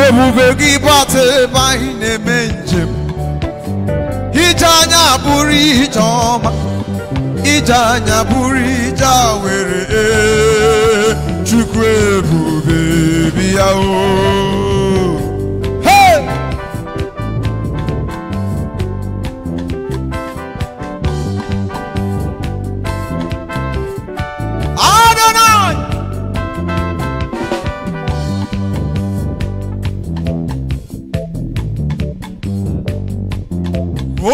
ebube gị bate baine menjem ijanya buri ijoma ijanya buri jawere chukwu ebube bịa o hey Adonai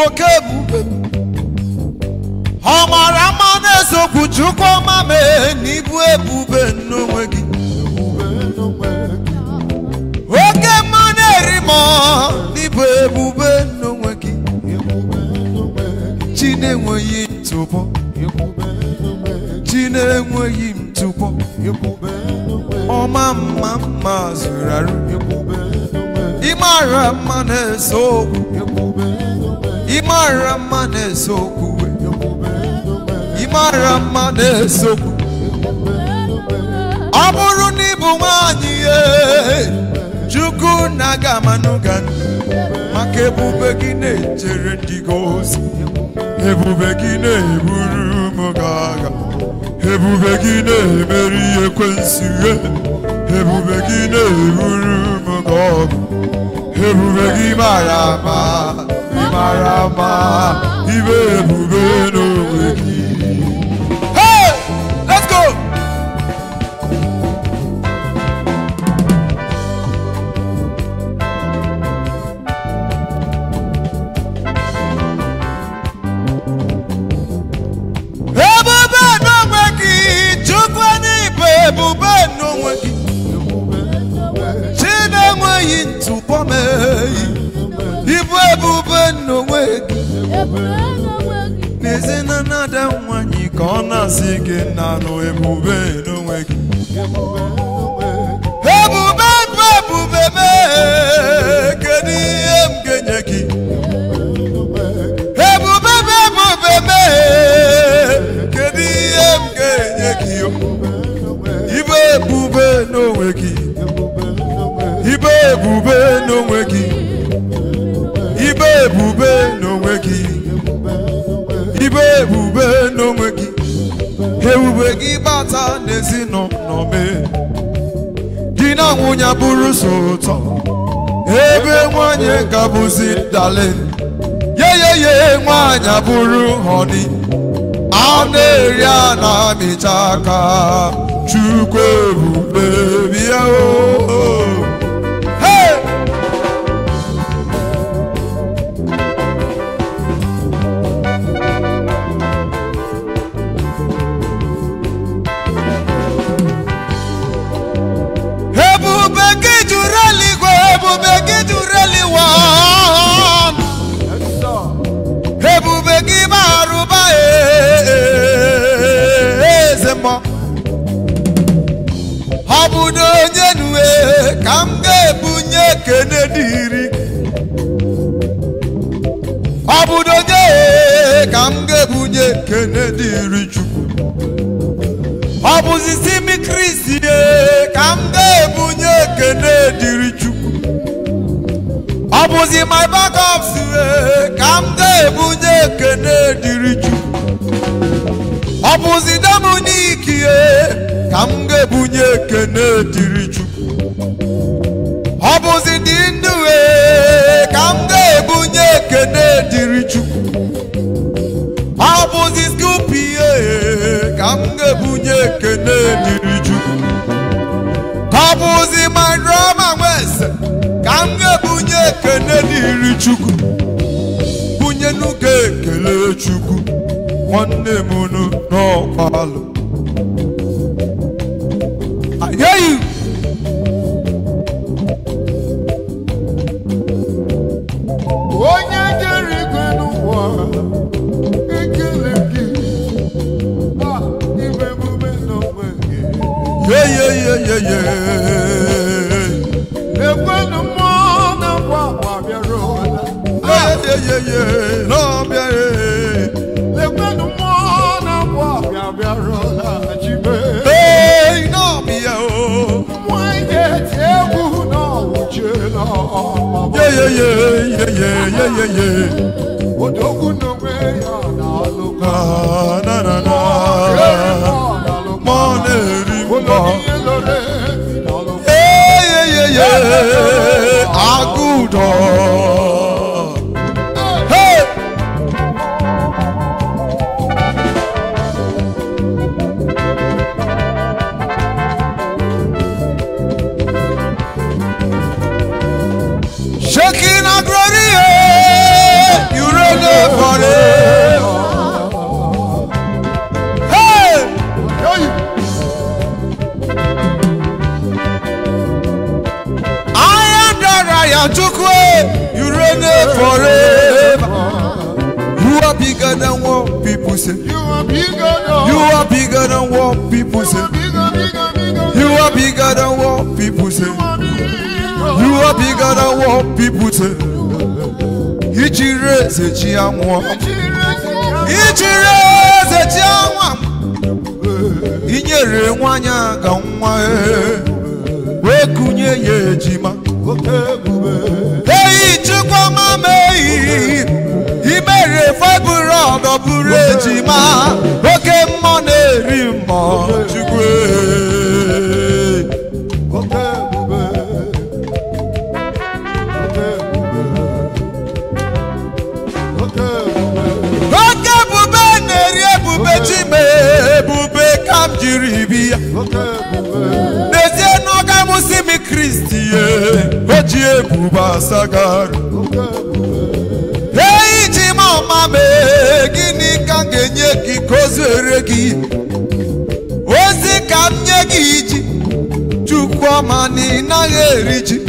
oke ebube ọmara mma na-esokwu chukwu ọma mee n'ibu ebube n'onwe gị oke mma na-eri m n'ibu ebube n'onwe gị chi na-enweghị ntụpọ chi na-enweghị ntụpọ ọma mma mma zuru arụ ịmara mma na-esokwu ịmara mma na-esokwu ịmara mma na-esokwu ọ bụrụ na ịbụ nwanyị chukwu na-aga manụga maka ebube gị na-echere ndị gị ozi ebube gị na-eburu m gaga ebube gị na-emeri ekwensu ebube gị na-eburu m gaga ebube gị mara mma ịmara mma ibe ebube n'onwe gị. Hey, let's go. Ebube n'onwe gị chukwu n'ibe ebube n'onwe gị chi na-enweghị ntụpọ meghị ibu ebube n'onwe gị n'ezi na nada nwanyị ka ọ na-asị gị na anụ ebube n'onwe gị ebube bụ ebube mee kedu ihe m ga-enye gị ebube bụ ebube mee kedu ihe m ga-enye gị ibe ebube n'onwe gị ibe ebube n'onwe gị ibe ebube n'onwe gị ibe ebube n'onwe gị ebube gị bata n'ezinụlọ mee di na nwunye bụrụ so ụtọ ebe nwanyị gabụzi dale yeyeye nwanyị bụrụ họni a na-eri a na-amịcha aka chukwu ebube bịa o ebube gị barụba ezemọ ọ bụ na onye nwe ka m ga-ebunye ekene dịrị ọ bụ na onye ka m ga-ebunye ekene dịrị Chukwu ọ bụzi simi Kristi ka m ga-ebunye ekene dịrị Chukwu ọ bụzi my backups ka m ga-ebunye ekene dịrị Chukwu ọ bụzi Dominic ka m ga-ebunye ekene dịrị Chukwu ọ bụzi dị ndụ ka m ga-ebunye ekene dịrị Chukwu ọ bụzi Scoopy ka m ga-ebunye ekene dịrị Chukwu ọ bụzi my drama West ka m ga-ebunye ekene dịrị Chukwu bunye n'oge ekele Chukwu nwanne m n'ọkwalụ I hear you. Onye jere igwe n'ụwa ekele gị ibe emume n'onwe gị ekwenu mmụọ na-akwa akwa bịara ụla ekwenu mmụọ na-akwa akwa bịara ụla chibe mmụọ eti egwu n'ọwụche Shaking a glory, you reign forever. Hey! I am that I am Chukwe, you reign forever. You are bigger than what people say. You are bigger than what people say. You are bigger than what people say. You are bigger than what people say. Ichire se chiamwa. Ichire se chiamwa. Inyere nwanya ga nwa we kunye ye jima. Hey chukwa mame. Imere fabura do bure jima. Oke mone rimo chukwe. Jiribia Neze noga musimi Christie Ojie buba sagar Hey jima mame Gini kangenye ki kozeregi Ozi kamnye giji Chukwa mani na yeriji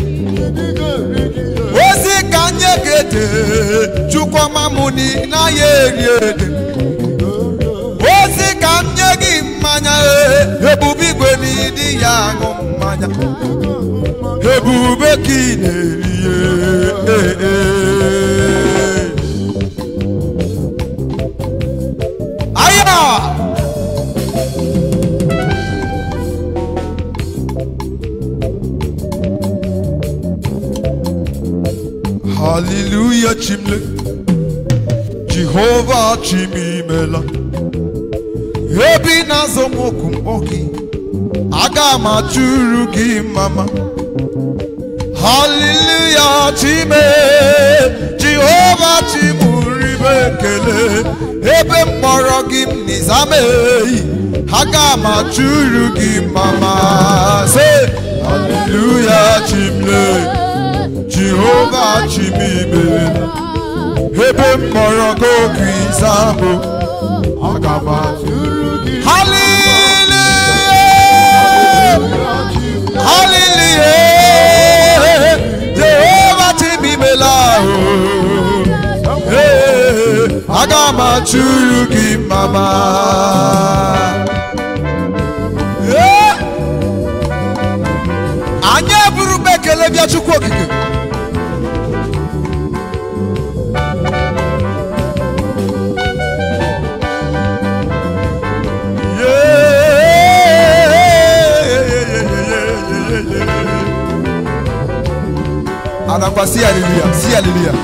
Ozi kanye gete Chukwa mamuni na yeriede Ozi kamnye gi manya Ebube gweni di ya ngomanya Ebube kineriye Aya Hallelujah chimle Jehovah chimimela Ebi nazo mokumboki Aga machuru gi mama Hallelujah chime Jehovah chimuribe kele Ebe mborogi mnizame Aga machuru gi mama Say Hallelujah chimle Jehovah chimibe Ebe mborogo krizamo Aga machuru Hallelujah, Hallelujah, Jehovah Timimela, hey, Agama Churugi Mama, hey, Anya Burubeke Lebia Chukwoki. Anakwa si hallelujah, si hallelujah.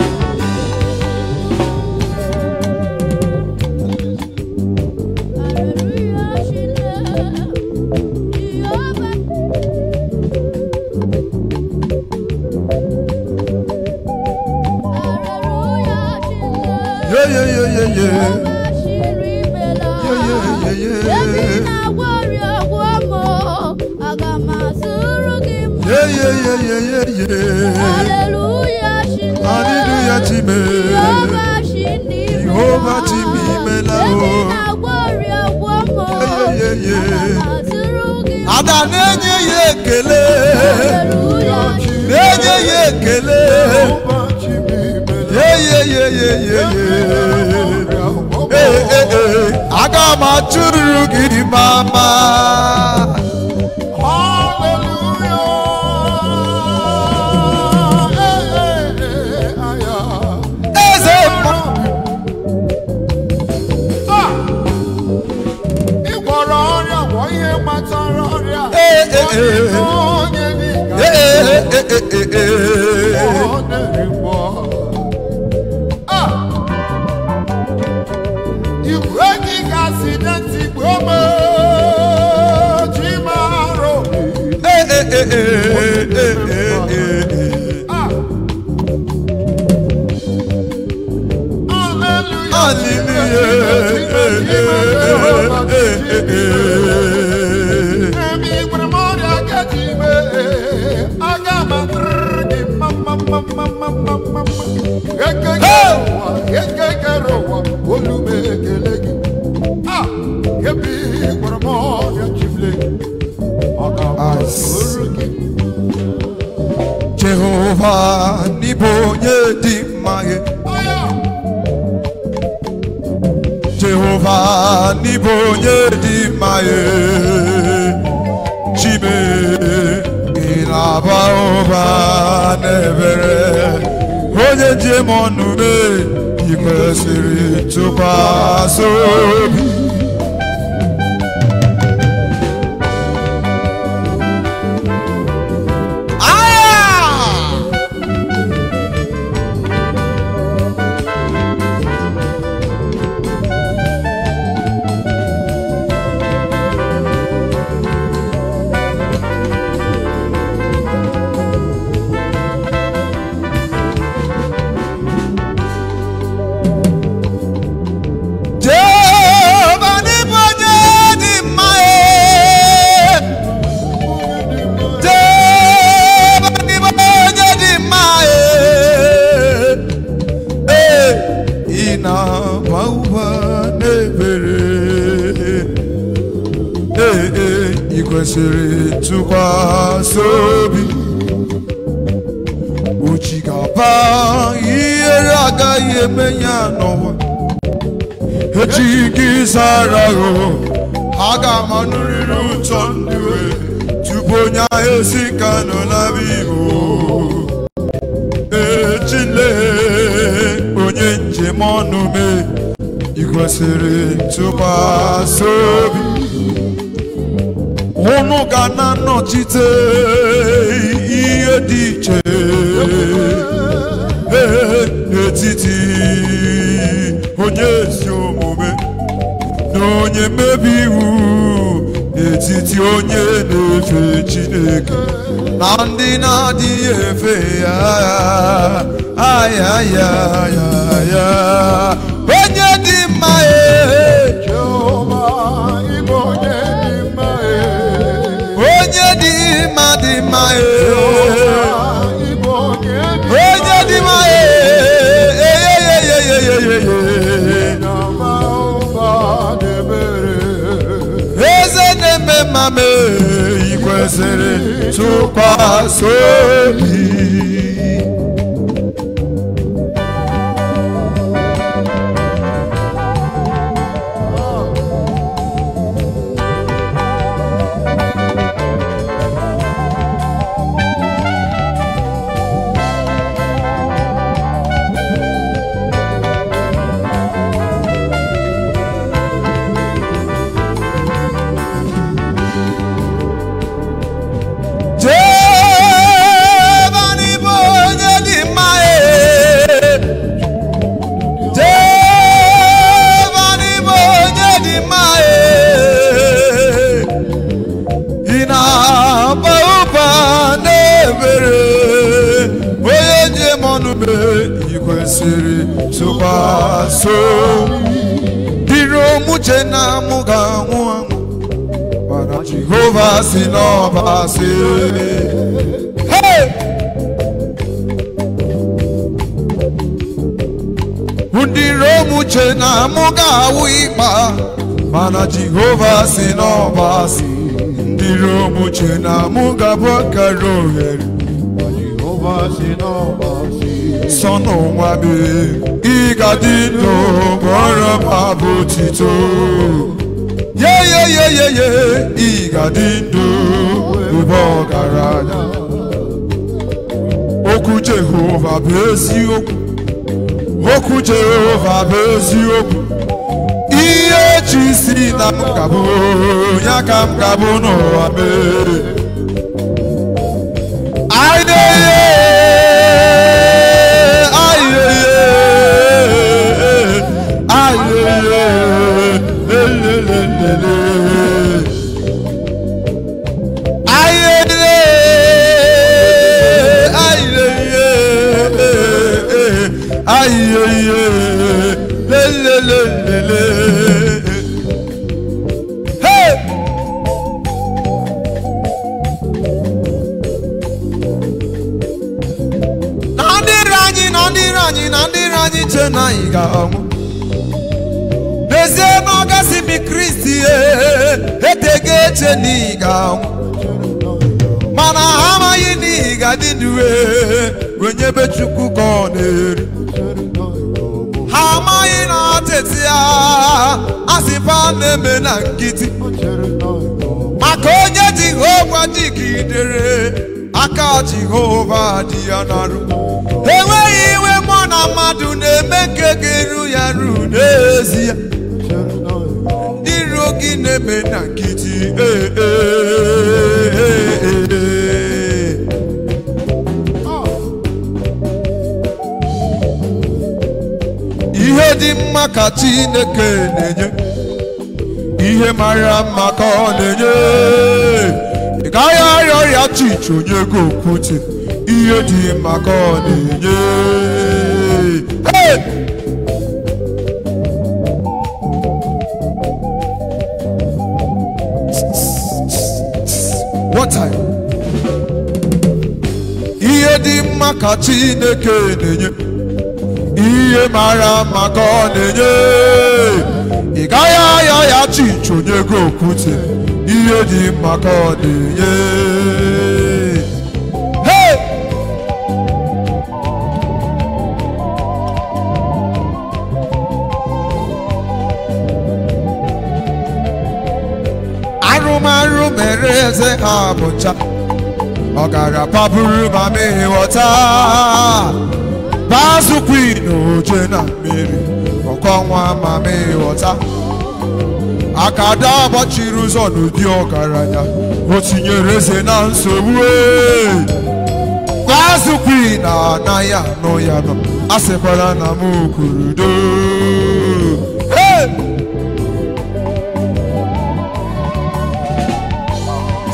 Yeah, yeah, yeah, yeah, yeah. Yeah, yeah, yeah, yeah, yeah, yeah. Hallelujah, Hallelujah, Time. Jehovah Timimela. Yeah, yeah, yeah. Adanenye yekele. Nenye yekele. Yeah, yeah, yeah, yeah, yeah, yeah. Hey, hey, hey. Agama churugi mama. Jehovah nibonye dimaye. Jehovah nibonye dimaye. Chibe ilaba oba nebere. Onye jemonu me ikwesiri tupaso. Ikwesiri tukwasobi uchigaba iyere agaghị emenya n'ụwa ejighị zarago aga manụrịrị ụtọ ndị we tupu onye ahụ esi ka nọ n'abịbụ echile onye njem ọnụ me ikwesiri tukwasobi unu ga na nọchite ihe dị iche n'etiti onye ezi omume na onye mmebi iwu n'etiti onye na-efe Chineke na ndị na-adịghị efe ya ayayayaya onye dị mma onye dị mma dị mma onye dị mma eze na-eme mma ikwesịrị tụkwasị obi. Ikwesịrị tụkwasị dịrị omuche na mụ ga-anwụ anwụ mana Jehova si n'ọba si dịrị omuche na mụ ga-awụ ịkpa mana Jehova si n'ọba si dịrị omuche na mụ ga-abụ akara ohere Son nwa m ị ga-adị ndụ gbọrọ m abụ otito yeyeyeyeye ị ga-adị ndụ ebe ọgaranya okwu Jehova bụ eziokwu okwu Jehova bụ eziokwu ihe chi si na m ga-abụ ya ka m ga-abụ n'ụwa mee Hey! Nandi chena igamu. Neze magasi mi Kristi etege cheni igamu. Mana hama yini gadinduwe wenye bechuku koneri. Hama yina tetia asipane menangiti. Makonye Jehova dikidere aka Jehova dianaru. Ewe iwe mona madu nemeke geru ya runezia. Dirogi nemenangiti Ihe di mma ka Chineke na-enye, ihe mara mma ka ọ na-enye. Ị gaghị arịọ ya chichi onye gị okwute, ihe dị mma ka ọ na-enye. Hey! What time? Ihe dị mma ka Chineke na-enye, ihe mara mma ka ọ na-enye. Ị gaghị arịọ ya chichi onye gị okwute, ihe dị mma ka ọ na-enye. Hey! Arụmarụ mere eze ha bụcha, ọ gara papụrụ ma mee ghọta. Bazu queen oje na mmiri, ọkọnwa ma mee ghọta. Akada agbachiri ụzọ n'ụdị ọgaranya, o tinyere eze na nsogbu. Bazu queen anaghị anụ ya nọ, a sịkwara na m kwuru do.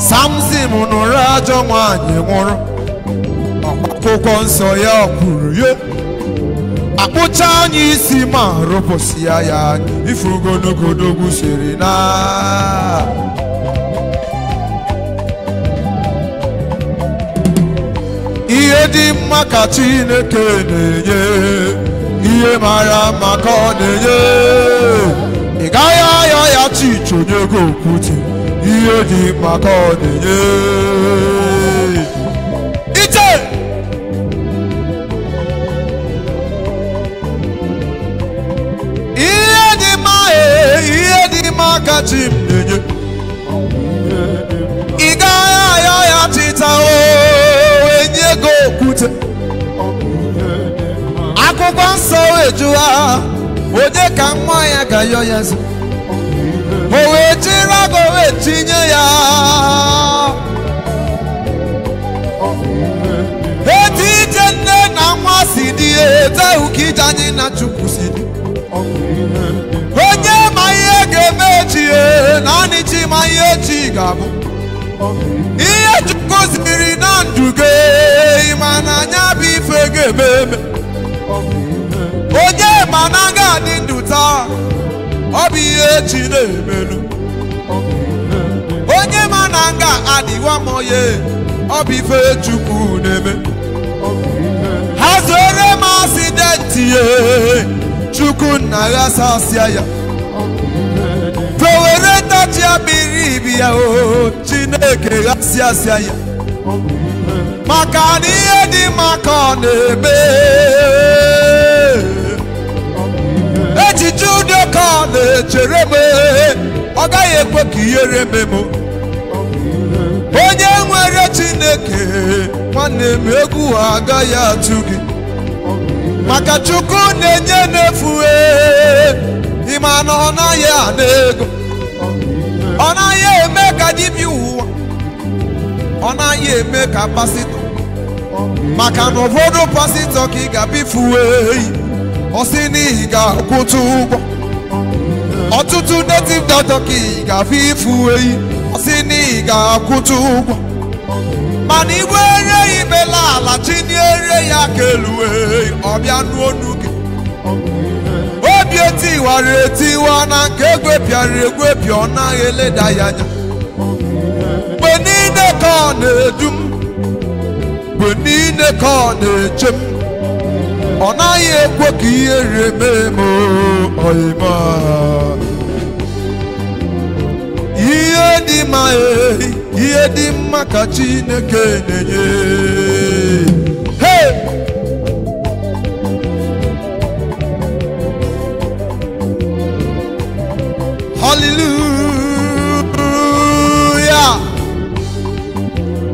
Samson nụrụ ajọ nwanyị nwụrụ, akwụkwọ nsọ ya kwuru ya. Akpụcha anyị isi ma rụpụsịa ya ifugo n'ogodogwu siri na. Ihe dị mma ka Chineke na-enye, ihe mara mma ka ọ na-enye. Ị gaghị arịọ ya chichi onye gị okwute, ihe dị mma ka ọ na-enye. Ije! Ihe dị mma ka chi m na-enye. Ị gaghị arịọ ya chita enye gị okwute. Akwụkwọ nsọ ejụwa onye ka nwa ya ga-ayọ ya zi, o wee jiri agụ wee tinye ya. Etu ije nne na nwa si dị, etu ahụ ka ije anyị na Chukwu si dị. Onye ma ihe ga-eme echi, naanị chi ma ihe chi ga-abụ. Ihe Chukwu ziri na ndụ gị, ma na anya bụ ife ga-eme eme. Onye ma na ga-adị ndụ taa, ọ bụ ihe chi na-emenụ. Onye ma na nga adịwa m oye, ọ bụ ife Chukwu na-eme. Ha zere m asidenti Chukwu na ya sasịa ya. Fewere tachi abiri ibi ya Chineke ghasịasịa ya. Maka na ihe dị maka ọ na-eme. Echiche udo ka ọ na-echere m, ọ gaghị ekwe ka ihere memo. Onye nwere Chineke nwanne m egwu agaghị atụ gị. Maka Chukwu na-enye n'efu, ịma na ọ naghị ana ego. Ọ naghị eme ka dibịa ụwa, ọ naghị eme ka pasịtọ. Maka na ụfọdụ pasịtọ ka ị ga-abifu eyi, ọ sị na ị ga-akwụtụ ụgwọ. Ọtụtụ native doctor ka ị ga-afụ ifu eyi, ọ sị na ị ga-akwụtụ ụgwọ. Mana igwe ere imela ala chinyere ya ka elu ọbịa n'onu gị. Obi tiwa na nke egwepịa ọ naghị eleda ya anya mgbe niile ka ọ na-edu m mgbe niile ka ọ na-eche m ọ naghị ekwe ka ihe reme m ọyịma ihe dị mma ka Chineke na-enye. Hey! Hallelujah!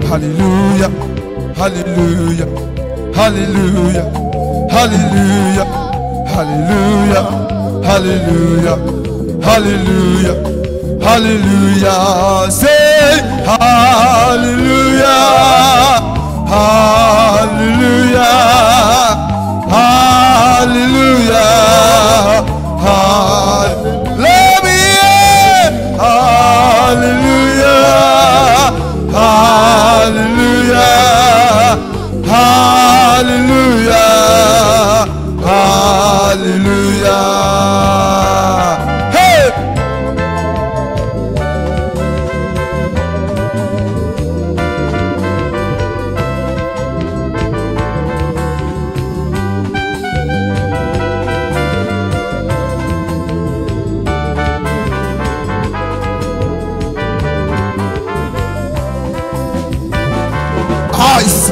Hallelujah! Hallelujah! Hallelujah! Hallelujah! Hallelujah! Hallelujah! Hallelujah! Hallelujah! Say hallelujah! Hallelujah! Hallelujah! Let me hear hallelujah! Hallelujah! Hallelujah! Hallelujah! Hey! Eyes.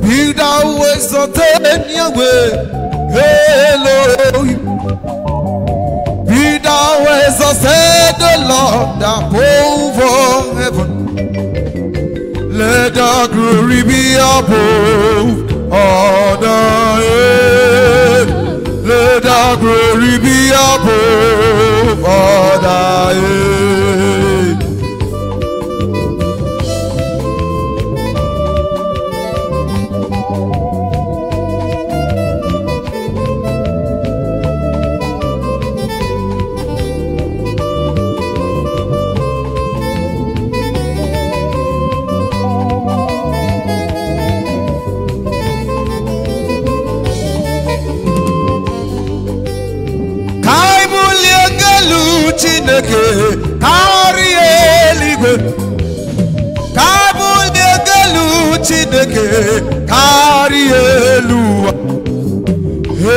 Be thou exalted Yahweh, Elohim. Be thou exalted, the Lord, above all heaven. Let the glory be above all the earth. Let the glory be above all the earth. Chineke karịa eluigwe ka bulie elu Chineke karịa elu ụwa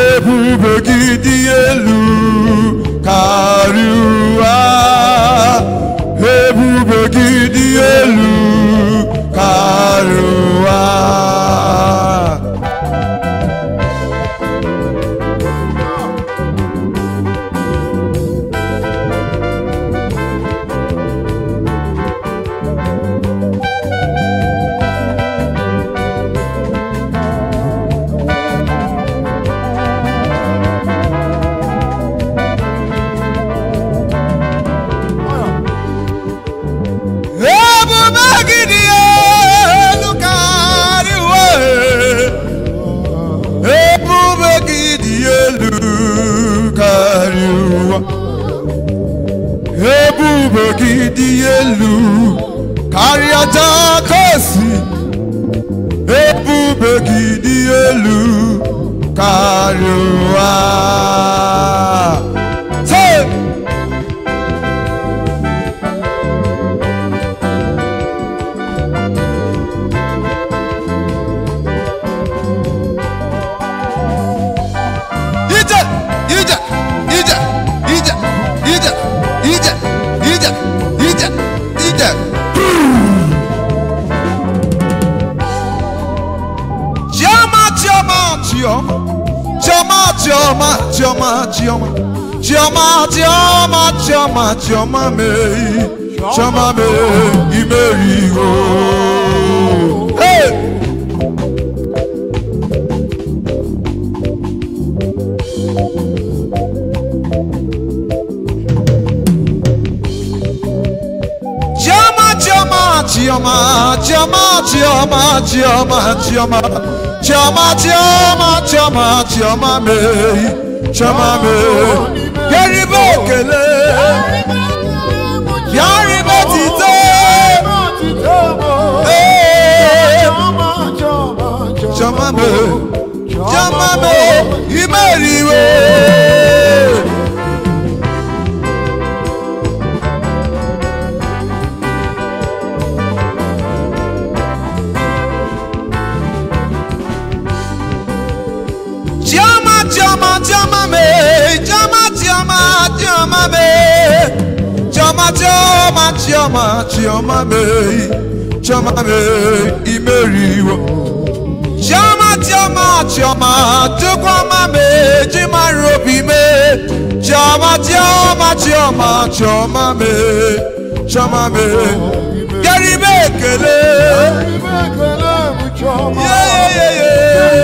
ebube gị dị elu karịa ụwa ebube gị dị elu karịa ụwa. Ebube gị dị elu karịa Jakosi, ebube gị dị elu karịa ụwa. Chioma me imerigo. Hey! Chioma me Yaribo kele Yaribo tito Chioma me Ime imeriwe. Chioma, chioma, chioma me, chioma, chioma, chioma me, chioma, chioma, chioma, chioma me, chioma me, imeriwe. Chioma, chioma, chioma, chioma me, chioma robi me, chioma, chioma, chioma, chioma me, chioma me, gari me kele, yeah, yeah, yeah, yeah.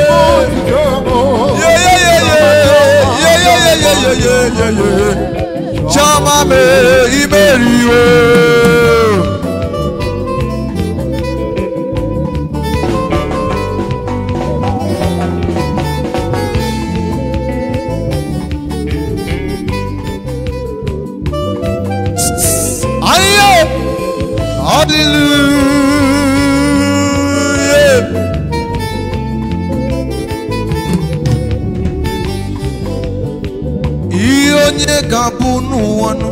Chioma me, imeriwe. Hallelujah. Ionye gabu nuwanu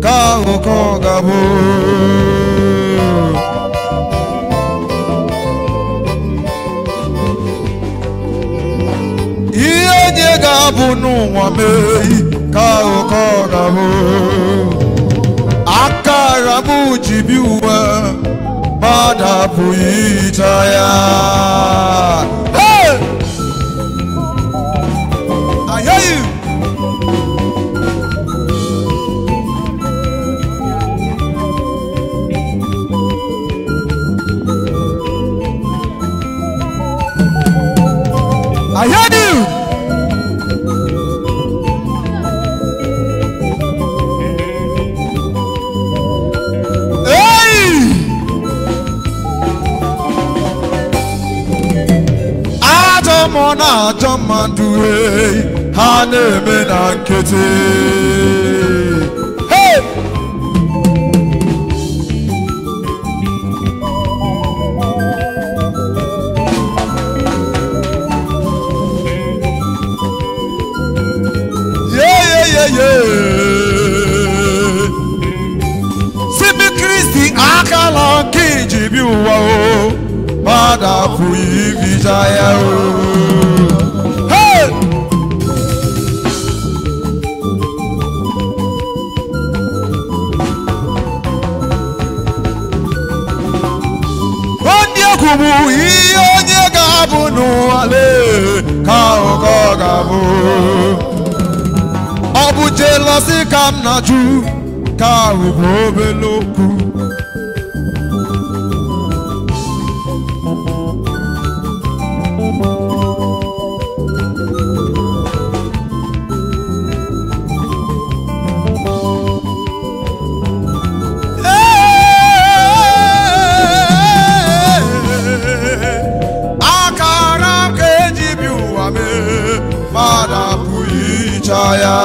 ka oko gabu. Ionye gabu nuwame ka oko gabu. Akaramu jibiwa bada puitaya. Hey! I hear you. I hear you. Mona jamandure hane mena kete. Hey! Yeah. Simi Christi akala kijibiwa o. Bada puyi vijaya o. Hey! Onye kubu onye gabu nuwale ka oko gabu. Obu jealousy kam na ju ka ubo beloku. Akara kejibiwa me, bada puichaya.